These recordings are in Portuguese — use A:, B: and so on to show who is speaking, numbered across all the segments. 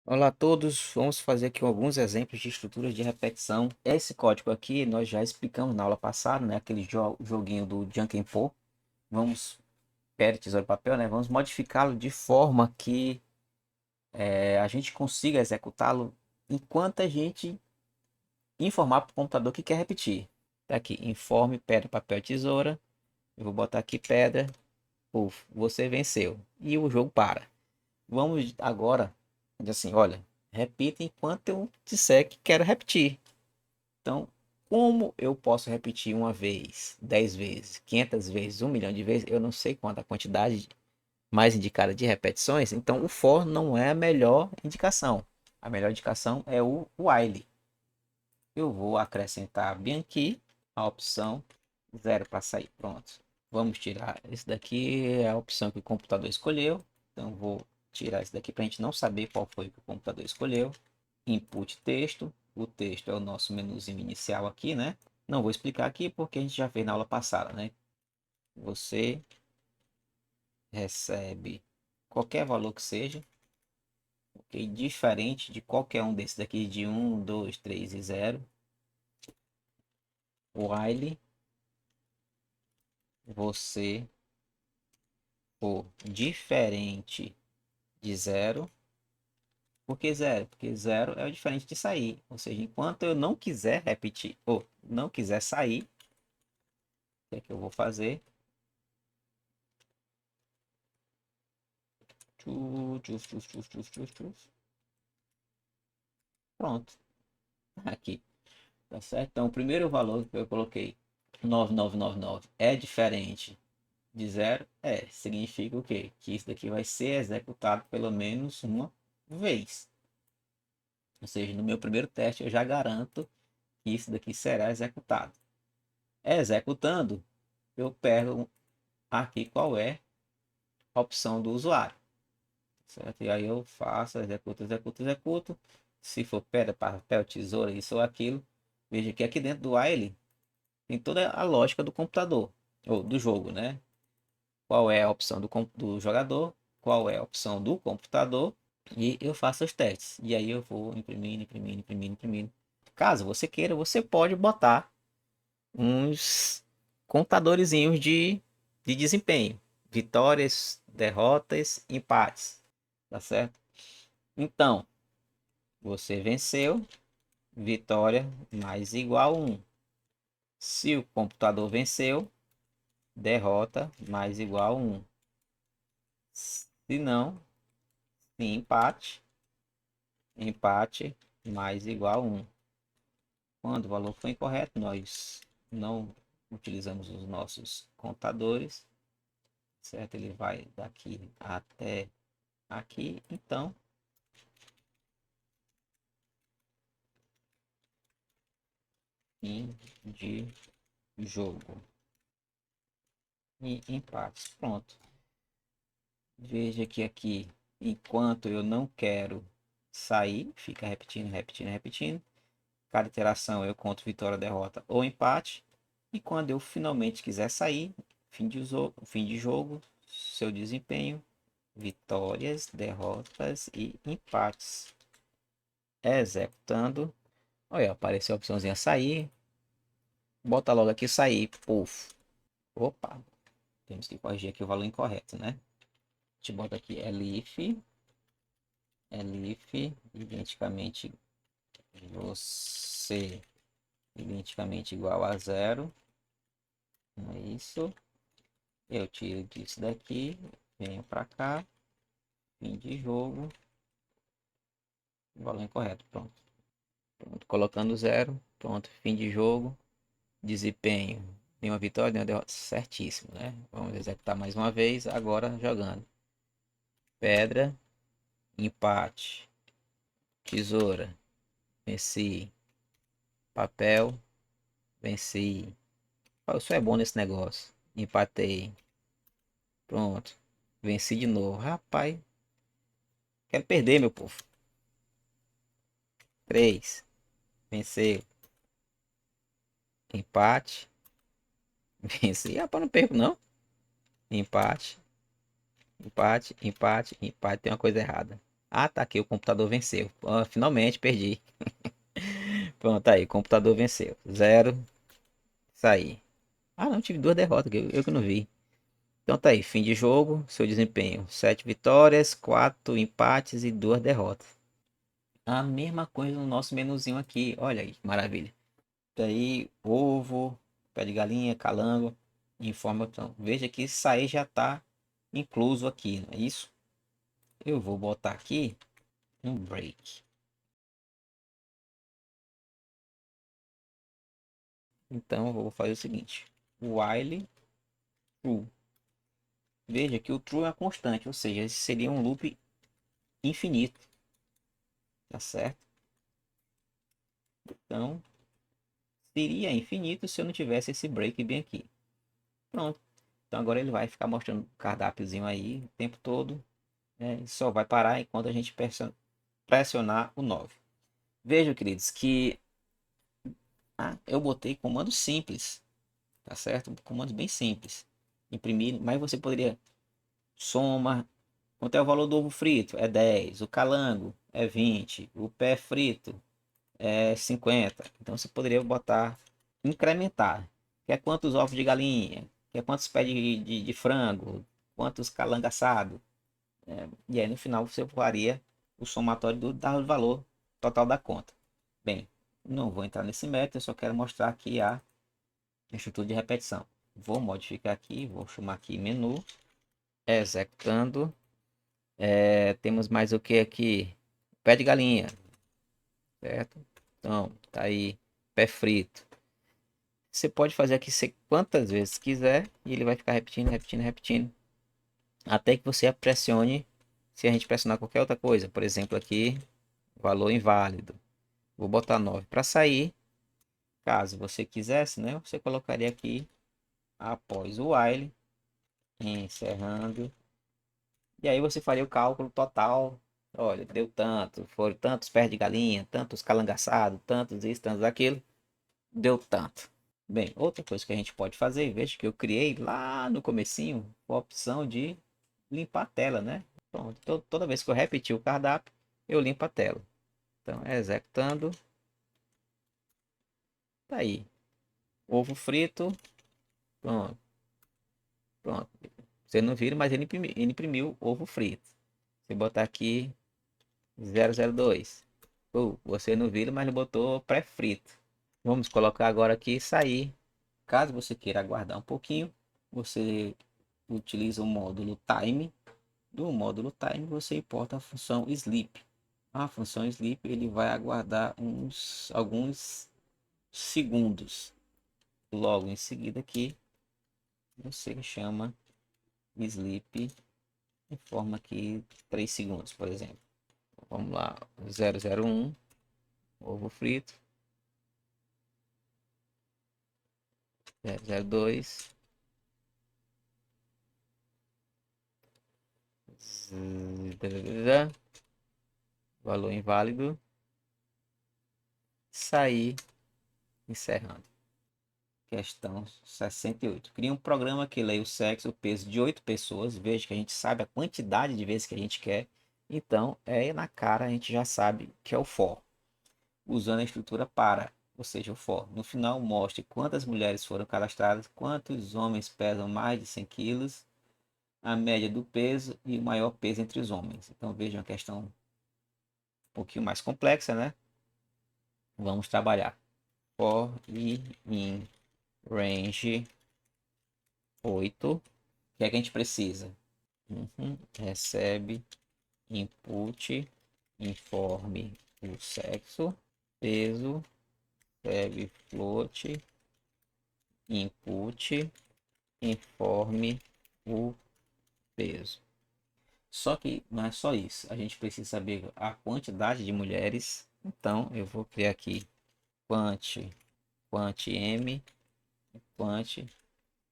A: Olá a todos, vamos fazer aqui alguns exemplos de estruturas de repetição. Esse código aqui nós já explicamos na aula passada, né? Aquele joguinho do Jankenpô. Vamos, pedra, tesoura e papel, né? Vamos modificá-lo de forma que a gente consiga executá-lo enquanto a gente informar para o computador que quer repetir. Tá aqui, informe, pedra, papel, tesoura. Eu vou botar aqui pedra, puf, você venceu. E o jogo para. Vamos agora, dizer assim, olha, repita enquanto eu disser que quero repetir. Então, como eu posso repetir uma vez, 10 vezes, 500 vezes, 1 milhão de vezes, eu não sei quanto a quantidade mais indicada de repetições, então o for não é a melhor indicação. A melhor indicação é o while. Eu vou acrescentar bem aqui a opção zero para sair. Pronto. Vamos tirar esse daqui, é a opção que o computador escolheu. Então vou tirar esse daqui para a gente não saber qual foi que o computador escolheu. Input texto. O texto é o nosso menuzinho inicial aqui, né? Não vou explicar aqui porque a gente já fez na aula passada, né? Você recebe qualquer valor que seja, ok? Diferente de qualquer um desses daqui de 1, 2, 3 e 0. While você for diferente de 0. Por que 0? Porque 0 é o diferente de sair. Ou seja, enquanto eu não quiser repetir ou não quiser sair, o que é que eu vou fazer? Pronto. Aqui. Tá certo? Então, o primeiro valor que eu coloquei, 9999, é diferente de 0? É. Significa o quê? Que isso daqui vai ser executado pelo menos uma vez. Ou seja, no meu primeiro teste eu já garanto que isso daqui será executado. Executando, eu pego aqui qual é a opção do usuário, certo? E aí eu faço, executo, executo, executo. Se for pedra, papel, tesoura, isso ou aquilo, veja que aqui dentro do while tem toda a lógica do computador, ou do jogo, né? Qual é a opção do jogador, qual é a opção do computador, e eu faço os testes. E aí eu vou imprimindo, imprimindo, imprimindo, imprimindo. Caso você queira, você pode botar uns contadorzinhos de desempenho. Vitórias, derrotas, empates. Tá certo? Então, você venceu, vitória mais igual 1. Se o computador venceu, derrota mais igual 1. Se não, se empate, empate mais igual 1. Quando o valor for incorreto, nós não utilizamos os nossos contadores, certo? Ele vai daqui até aqui, então fim de jogo e empates. Pronto. Veja que aqui, enquanto eu não quero sair, fica repetindo, repetindo, repetindo. Cada interação eu conto vitória, derrota ou empate. E quando eu finalmente quiser sair, fim de jogo, seu desempenho, vitórias, derrotas e empates. Executando. Olha, apareceu a opçãozinha sair. Bota logo aqui sair. Puf. Opa. Temos que corrigir aqui o valor incorreto, né? A gente bota aqui elif, identicamente você, identicamente igual a 0. Não é isso. Eu tiro disso daqui, venho para cá, fim de jogo, valor incorreto, pronto. Pronto, colocando 0, pronto, fim de jogo, desempenho, nenhuma vitória, nenhuma derrota, certíssimo, né? Vamos executar mais uma vez, agora jogando. Pedra, empate, tesoura, venci, papel, venci. Eu só é bom nesse negócio. Empatei, pronto, venci de novo. Rapaz, quero perder, meu povo. 3, venceu. Empate. Venci. Rapaz, não perco não. Empate. Empate, empate, empate. Tem uma coisa errada. Ah, tá aqui, o computador venceu. Ah, finalmente perdi. Pronto, tá aí, o computador venceu. Zero, saí. Ah, não, tive duas derrotas, eu que não vi. Então tá aí, fim de jogo, seu desempenho. 7 vitórias, 4 empates e 2 derrotas. A mesma coisa no nosso menuzinho aqui. Olha aí, que maravilha. Daí, ovo, pé de galinha, calango, informação. Veja que isso aí já está incluso aqui, não é isso? Eu vou botar aqui um break. Então, eu vou fazer o seguinte. While true. Veja que o true é uma constante, ou seja, esse seria um loop infinito. Tá certo? Então, seria infinito se eu não tivesse esse break bem aqui. Pronto. Então agora ele vai ficar mostrando o cardápiozinho aí o tempo todo. Né? E só vai parar enquanto a gente pressionar o 9. Vejam, queridos, que eu botei comando simples. Tá certo? Comandos bem simples. Imprimir, mas você poderia soma. Quanto é o valor do ovo frito? É 10. O calango é 20. O pé frito é 50. Então você poderia botar, incrementar. Quer quantos ovos de galinha? Quer quantos pés de frango? Quantos calango assado? E aí no final você faria o somatório do valor total da conta. Bem, não vou entrar nesse método, eu só quero mostrar aqui a estrutura de repetição. Vou modificar aqui, vou chamar aqui menu, executando. Temos mais o que aqui? Pé de galinha, certo? Então, tá aí, pé frito. Você pode fazer aqui quantas vezes quiser e ele vai ficar repetindo, repetindo, repetindo. Até que você pressione, se a gente pressionar qualquer outra coisa. Por exemplo, aqui, valor inválido. Vou botar 9 para sair. Caso você quisesse, né? Você colocaria aqui após o while, encerrando. E aí você faria o cálculo total. Olha, deu tanto, foram tantos pés de galinha, tantos calangaçados, tantos isso, tantos aquilo. Deu tanto. Bem, outra coisa que a gente pode fazer, veja que eu criei lá no comecinho a opção de limpar a tela, né? Pronto, toda vez que eu repetir o cardápio, eu limpo a tela. Então, executando. Tá aí. Ovo frito. Pronto, pronto. Você não viram, mas ele imprimiu ovo frito. Você botar aqui 002. Você não viram, mas não botou pré-frito. Vamos colocar agora aqui sair. Caso você queira aguardar um pouquinho, você utiliza o módulo time. Do módulo time você importa a função sleep. A função sleep ele vai aguardar alguns segundos. Logo em seguida aqui você chama sleep em forma aqui 3 segundos, por exemplo. Vamos lá, 001 ovo frito, 002 valor inválido, sair, encerrando. Questão 68. Cria um programa que leia o sexo, o peso de 8 pessoas. Veja que a gente sabe a quantidade de vezes que a gente quer. Então, na cara a gente já sabe que é o for. Usando a estrutura para, ou seja, o for. No final, mostre quantas mulheres foram cadastradas, quantos homens pesam mais de 100 quilos, a média do peso e o maior peso entre os homens. Então, veja uma questão um pouquinho mais complexa, né? Vamos trabalhar. For e in range 8. O que é que a gente precisa? Recebe input, informe o sexo, peso, recebe float, input, informe o peso. Só que não é só isso, a gente precisa saber a quantidade de mulheres. Então eu vou criar aqui quant m, quant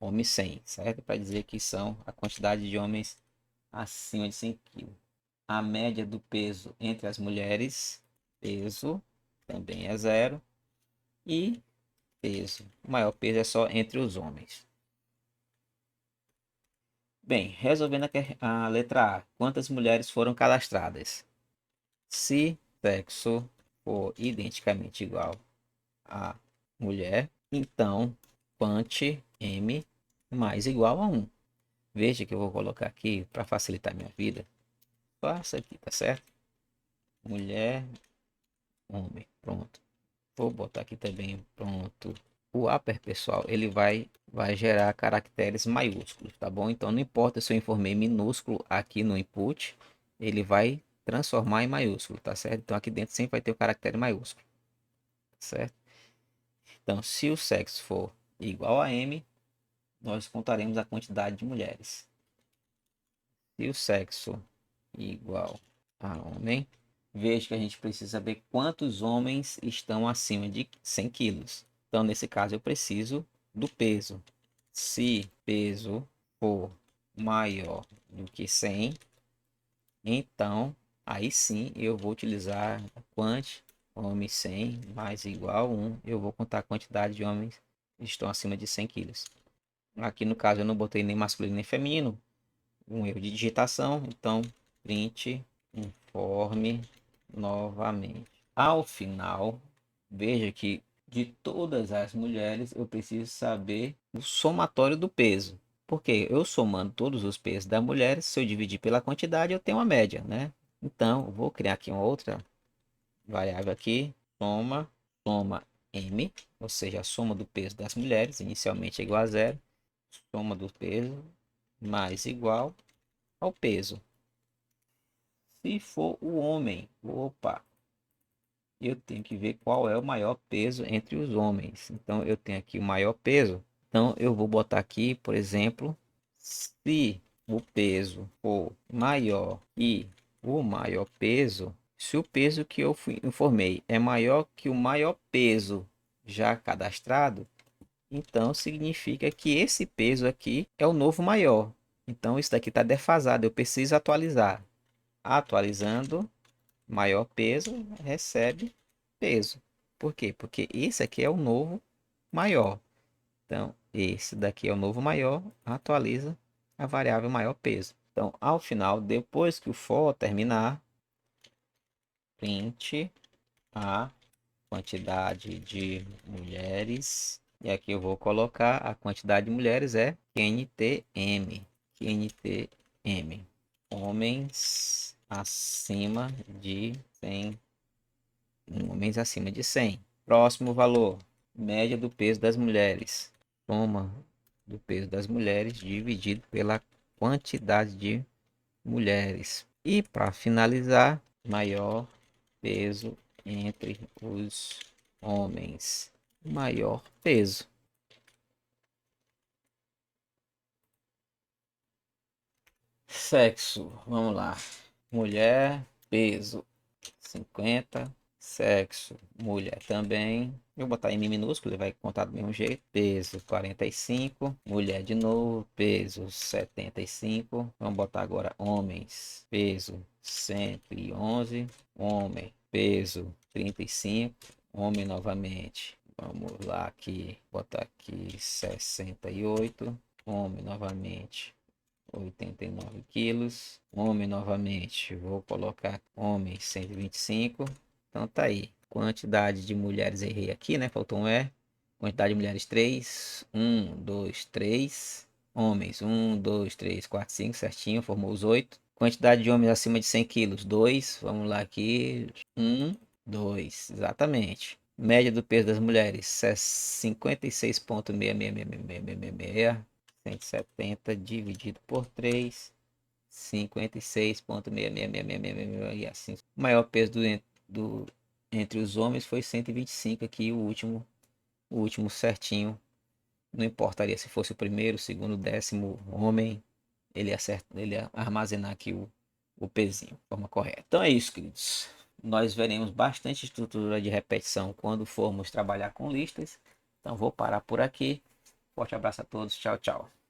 A: homem 100, certo? Para dizer que são a quantidade de homens acima de 100 kg. A média do peso entre as mulheres, peso também é zero. E peso, o maior peso é só entre os homens. Bem, resolvendo a letra A, quantas mulheres foram cadastradas? Se sexo for identicamente igual a mulher, então quant M mais igual a 1. Veja que eu vou colocar aqui para facilitar minha vida. Faça aqui, tá certo? Mulher, homem, pronto. Vou botar aqui também, pronto. O upper, pessoal, ele vai gerar caracteres maiúsculos, tá bom? Então não importa se eu informei minúsculo aqui no input, ele vai transformar em maiúsculo, tá certo? Então aqui dentro sempre vai ter o caractere maiúsculo, certo? Então se o sexo for igual a M, nós contaremos a quantidade de mulheres. Se o sexo igual a homem, veja que a gente precisa saber quantos homens estão acima de 100 quilos. Então, nesse caso, eu preciso do peso. Se peso for maior do que 100, então aí sim eu vou utilizar quant homem 100 mais igual 1. Eu vou contar a quantidade de homens que estão acima de 100 quilos. Aqui no caso eu não botei nem masculino nem feminino, um erro de digitação, então print informe novamente. Ao final, veja que de todas as mulheres eu preciso saber o somatório do peso. Porque eu somando todos os pesos da mulher, se eu dividir pela quantidade, eu tenho uma média, né? Então, vou criar aqui uma outra variável aqui, soma M, ou seja, a soma do peso das mulheres, inicialmente é igual a zero, soma do peso mais igual ao peso. Se for o homem, opa, eu tenho que ver qual é o maior peso entre os homens. Então, eu tenho aqui o maior peso. Então, eu vou botar aqui, por exemplo, se o peso for maior que o maior peso, se o peso que eu informei é maior que o maior peso já cadastrado, então significa que esse peso aqui é o novo maior. Então, isso daqui está defasado, eu preciso atualizar. Atualizando, maior peso recebe peso. Por quê? Porque esse aqui é o novo maior. Então, esse daqui é o novo maior, atualiza a variável maior peso. Então, ao final, depois que o for terminar, print a quantidade de mulheres. E aqui eu vou colocar a quantidade de mulheres é QNTM. QNTM. Homens acima de 100. Homens acima de 100. Próximo valor, média do peso das mulheres. Soma do peso das mulheres dividido pela quantidade de mulheres. E para finalizar, maior peso entre os homens. Maior peso. Sexo, vamos lá. Mulher, peso 50. Sexo, mulher também. Vou botar M minúsculo, ele vai contar do mesmo jeito. Peso 45. Mulher de novo, peso 75. Vamos botar agora homens. Peso 111. Homem, peso 35. Homem novamente. Vamos lá aqui, botar aqui 68. Homem novamente. 89 quilos. Homem novamente, vou colocar homem 125. Então tá aí. Quantidade de mulheres, errei aqui, né? Faltou um E. Quantidade de mulheres 3. 2, 3. Homens 2, 3, 4, 5, certinho. Formou os 8. Quantidade de homens acima de 100 quilos 2. Vamos lá aqui. 2, exatamente. Média do peso das mulheres 56,66666. 170 dividido por 3, 56,66666 e assim. O maior peso entre os homens foi 125 aqui, o último certinho. Não importaria se fosse o primeiro, o segundo, o décimo homem, ele ia armazenar aqui o pezinho, de forma correta. Então é isso, queridos. Nós veremos bastante estrutura de repetição quando formos trabalhar com listas. Então vou parar por aqui. Forte abraço a todos. Tchau, tchau.